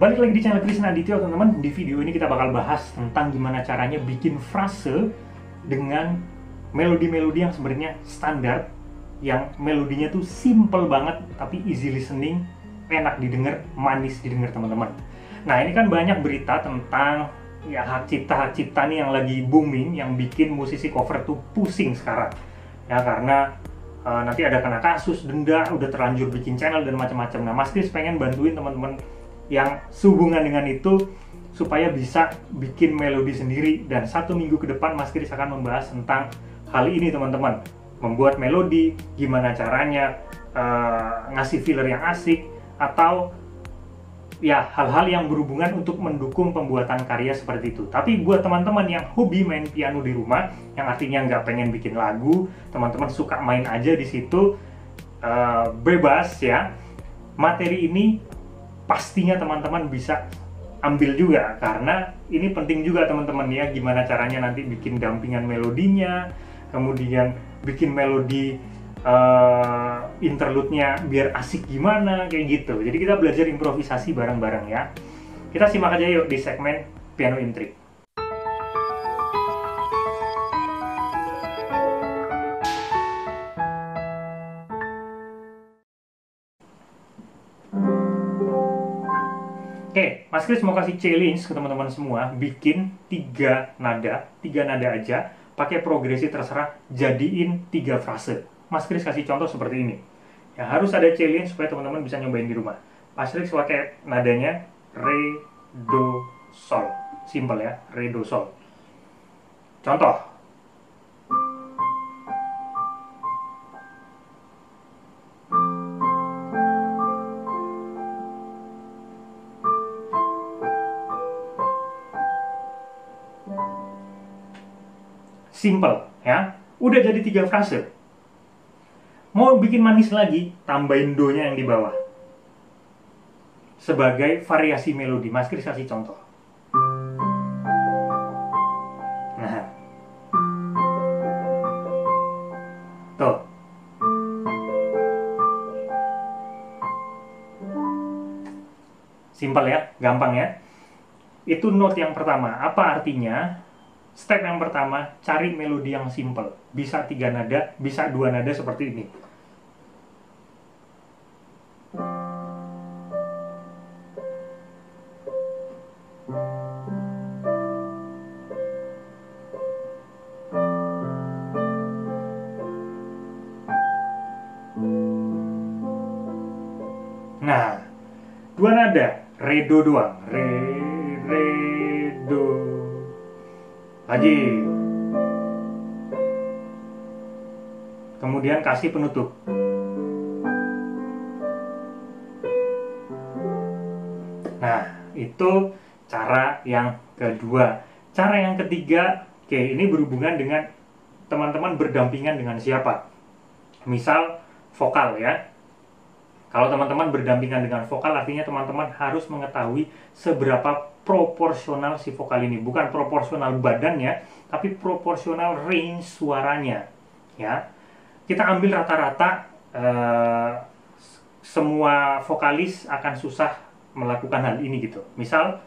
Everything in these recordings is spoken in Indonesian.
Balik lagi di channel Krisna Aditya teman-teman. Di video ini kita bakal bahas tentang gimana caranya bikin frase dengan melodi-melodi yang sebenarnya standar, yang melodinya tuh simple banget tapi easy listening, enak didengar, manis didengar teman-teman. Nah, ini kan banyak berita tentang ya hak cipta nih yang lagi booming, yang bikin musisi cover tuh pusing sekarang. Ya karena nanti ada kena kasus, denda, udah terlanjur bikin channel dan macam-macam. Nah, Mas Kris pengen bantuin teman-teman yang sehubungan dengan itu supaya bisa bikin melodi sendiri, dan 1 minggu ke depan Mas Kris akan membahas tentang hal ini teman-teman. Membuat melodi, gimana caranya ngasih filler yang asik, atau ya hal-hal yang berhubungan untuk mendukung pembuatan karya seperti itu. Tapi buat teman-teman yang hobi main piano di rumah, yang artinya nggak pengen bikin lagu, teman-teman suka main aja di situ, bebas ya. Materi ini pastinya teman-teman bisa ambil juga, karena ini penting juga teman-teman ya, gimana caranya nanti bikin dampingan melodinya, kemudian bikin melodi interlude-nya biar asik gimana, kayak gitu. Jadi kita belajar improvisasi bareng-bareng ya. Kita simak aja yuk di segmen Piano Intrik. Oke, Mas Kris mau kasih challenge ke teman-teman semua, bikin 3 nada aja, pakai progresi terserah, jadiin 3 frase. Mas Kris kasih contoh seperti ini. Ya, harus ada challenge supaya teman-teman bisa nyobain di rumah. Mas Kris pakai nadanya re, do, sol. Simple ya, re, do, sol. Contoh. Simple ya, udah jadi 3 frase. Mau bikin manis lagi, tambahin do-nya yang di bawah sebagai variasi melodi. Mas Kris kasih contoh. Nah, tuh. Simple ya, gampang ya. Itu note yang pertama. Apa artinya? Step yang pertama, cari melodi yang simple. Bisa 3 nada, bisa 2 nada seperti ini. Nah, 2 nada, re, do doang. Re, do. Lagi. Kemudian kasih penutup. Nah, itu cara yang kedua. Cara yang ketiga, oke, ini berhubungan dengan teman-teman berdampingan dengan siapa. Misal vokal ya. Kalau teman-teman berdampingan dengan vokal, artinya teman-teman harus mengetahui seberapa proporsional si vokal ini. Bukan proporsional badannya, tapi proporsional range suaranya. Ya, kita ambil rata-rata, semua vokalis akan susah melakukan hal ini gitu. Misal,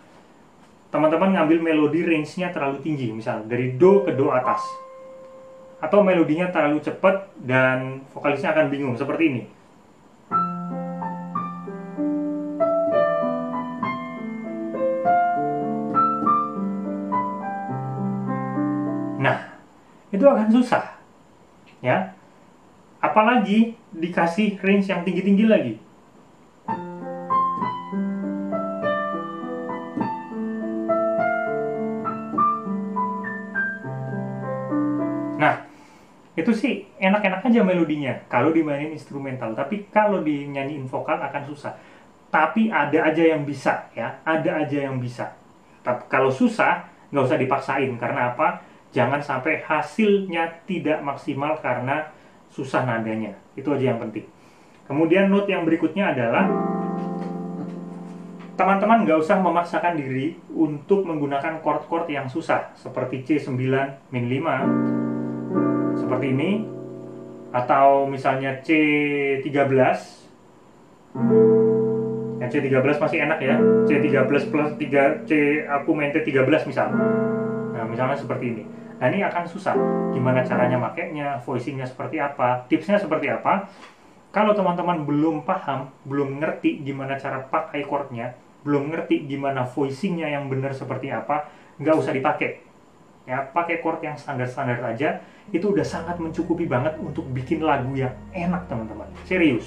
teman-teman ngambil melodi range-nya terlalu tinggi, misal dari do ke do atas. Atau melodinya terlalu cepat dan vokalisnya akan bingung, seperti ini. Nah, itu akan susah ya, apalagi dikasih range yang tinggi-tinggi lagi. Nah, itu sih enak-enak aja melodinya kalau dimainin instrumental, tapi kalau dinyanyiin vokal akan susah. Tapi ada aja yang bisa ya, ada aja yang bisa. Tapi kalau susah, nggak usah dipaksain. Karena apa? Jangan sampai hasilnya tidak maksimal karena susah nadanya. Itu aja yang penting. Kemudian note yang berikutnya adalah teman-teman nggak usah memaksakan diri untuk menggunakan chord-chord yang susah seperti C9 min 5 seperti ini, atau misalnya C13 Yang C13 masih enak ya, C13 plus 3 C, aku main T13 misal. Nah misalnya seperti ini. Nah ini akan susah, gimana caranya makainya, voicingnya seperti apa, tipsnya seperti apa. Kalau teman-teman belum paham, belum ngerti gimana cara pakai chordnya, belum ngerti gimana voicingnya yang benar seperti apa, nggak usah dipakai. Ya, pakai chord yang standar-standar aja, itu udah sangat mencukupi banget untuk bikin lagu yang enak teman-teman. Serius.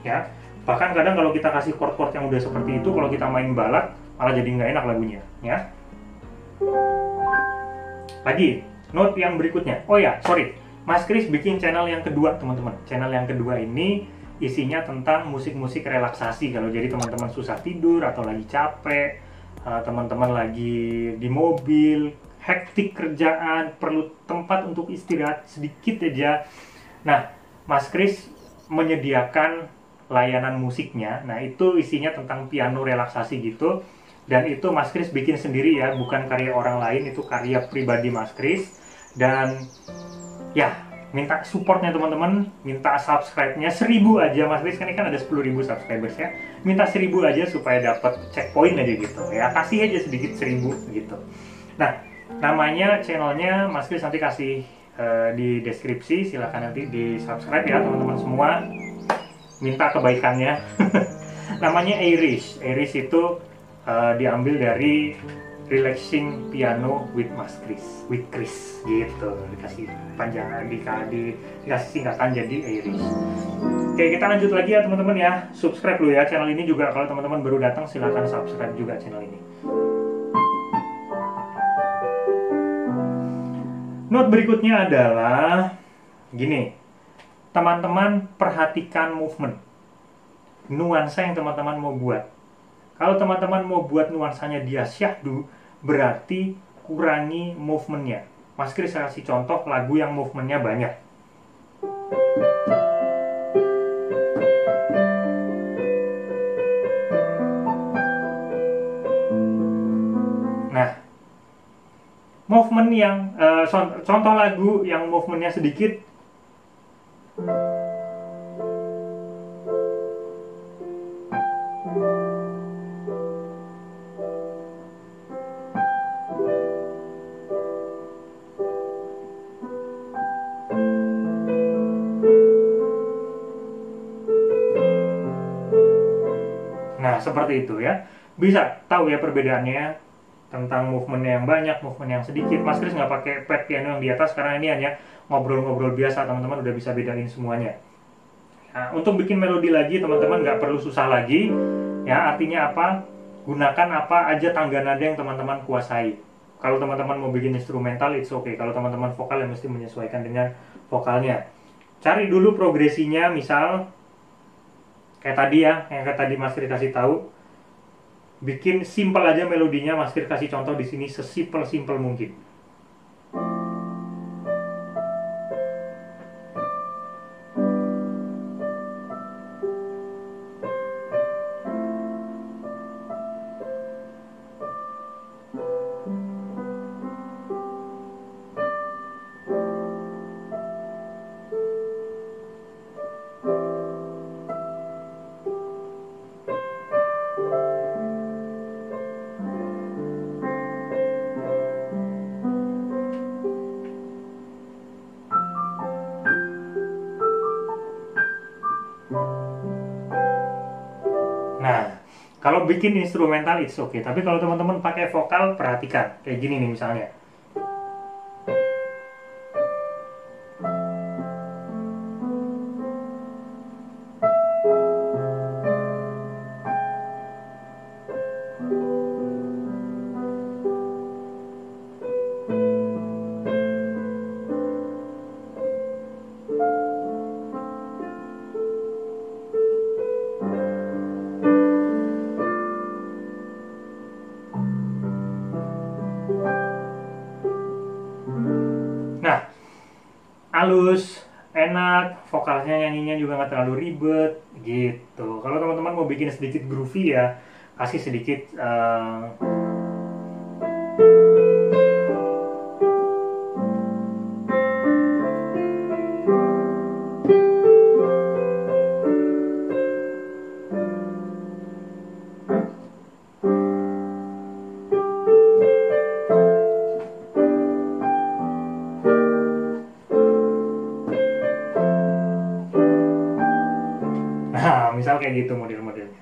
Ya, bahkan kadang kalau kita kasih chord-chord yang udah seperti itu, kalau kita main balad, malah jadi nggak enak lagunya. Ya. Lagi, note yang berikutnya. Oh ya, sorry. Mas Kris bikin channel yang kedua, teman-teman. Channel yang kedua ini isinya tentang musik-musik relaksasi. Kalau jadi teman-teman susah tidur atau lagi capek, teman-teman lagi di mobil, hektik kerjaan, perlu tempat untuk istirahat sedikit aja. Nah, Mas Kris menyediakan layanan musiknya. Nah, itu isinya tentang piano relaksasi gitu. Dan itu Mas Kris bikin sendiri ya, bukan karya orang lain, itu karya pribadi Mas Kris. Dan ya, minta supportnya teman-teman, minta subscribe-nya 1000 aja. Mas Kris kan ini kan ada 10.000 subscribers ya. Minta 1000 aja supaya dapat checkpoint aja gitu. Ya, kasih aja sedikit 1000 gitu. Nah, namanya channelnya Mas Kris nanti kasih di deskripsi, silahkan nanti di subscribe ya teman-teman semua. Minta kebaikannya. Namanya Irish. Irish itu diambil dari Relaxing Piano with Mas Kris, with Kris gitu, dikasih panjangan, dikasih singkatan jadi Irish. Oke, kita lanjut lagi ya teman-teman ya. Subscribe dulu ya channel ini juga. Kalau teman-teman baru datang silahkan subscribe juga channel ini. Note berikutnya adalah gini, teman-teman perhatikan movement, nuansa yang teman-teman mau buat. Kalau teman-teman mau buat nuansanya dia syahdu, berarti kurangi movementnya. Mas Kris kasih contoh lagu yang movementnya banyak. Nah, movement yang contoh lagu yang movementnya sedikit. Nah, seperti itu ya. Bisa tahu ya perbedaannya tentang movementnya yang banyak, movement yang sedikit. Mas Kris nggak pakai pad piano yang di atas karena ini hanya ngobrol-ngobrol biasa, teman-teman udah bisa bedain semuanya. Nah, untuk bikin melodi lagi, teman-teman nggak perlu susah lagi. Ya, artinya apa? Gunakan apa aja tangga nada yang teman-teman kuasai. Kalau teman-teman mau bikin instrumental, it's okay. Kalau teman-teman vokal, ya mesti menyesuaikan dengan vokalnya. Cari dulu progresinya, misal kayak tadi ya, yang kayak tadi Mas Kris kasih tahu, bikin simple aja melodinya. Mas Kris kasih contoh di sini sesimpel-simpel mungkin. Nah, kalau bikin instrumental it's okay, tapi kalau teman-teman pakai vokal, perhatikan kayak gini nih misalnya. Nah, halus, enak, vokalnya nyanyinya juga nggak terlalu ribet gitu. Kalau teman-teman mau bikin sedikit groovy ya, kasih sedikit misal kayak gitu model-modelnya.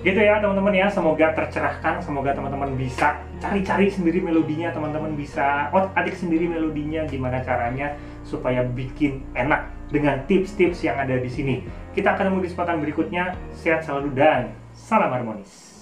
Gitu ya teman-teman ya, semoga tercerahkan, semoga teman-teman bisa cari-cari sendiri melodinya, teman-teman bisa otak-atik sendiri melodinya, gimana caranya supaya bikin enak dengan tips-tips yang ada di sini. Kita akan ketemu di kesempatan berikutnya, sehat selalu dan salam harmonis.